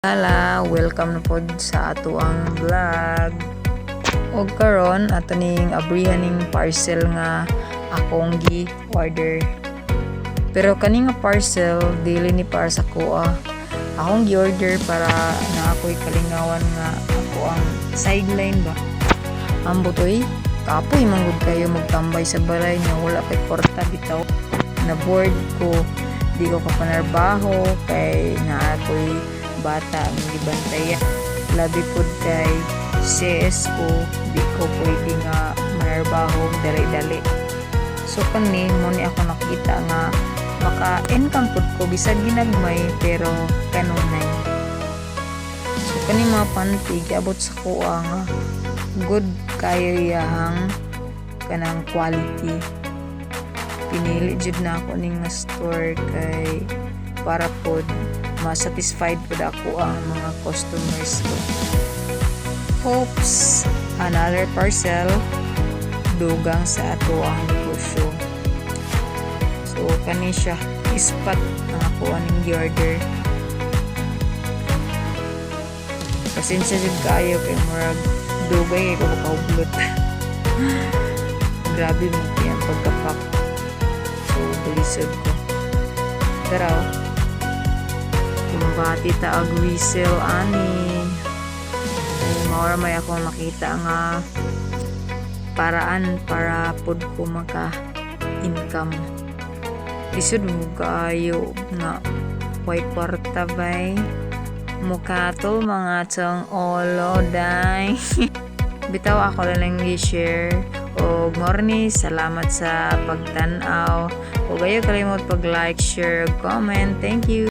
Welcome na pod sa ato ang vlog. Og karon ato ning abrihan ning parcel nga akong gi-order. Pero kani nga parcel dili ni para sa kuha. Akong gi-order para na ako'y kalingawan nga ako ang sideline ba. Ang butoy, kapoy manggod kayo magtambay sa balay nga wala kay kwarta bitaw. Na board ko, di ko ka panarbaho kay na ako'y bata ang gibantaya. Labi pod kay CS ko, di ko pwede nga manarbaho dali-dali. So kani mo ni ako nakita nga maka-income pod ko bisag ginagmay pero kanunay. So kani mga panty giabot sa kuha nga good kayo yahang kanang quality. Pinili jud na ako ning store kay para pod ma-satisfied po ako ang mga customers ko. Hopes, another parcel, dugang sa ato ang negosyo. So, kani siya, ispat ang ako aning order. Pasensya jud kayo kay murag dugay ko kaublot. Grabe mo yan pagkapak. So, bulisod ko. Pero, kumbati ta ag resell ani ay maura may akong makita nga paraan para pod ko maka income lisod mo kayo nga way kwarta bay mukha to mga tong olo day bitaw ako lang i-share og morning salamat sa pagtan-aw ug ayo kalimot pag like share comment thank you.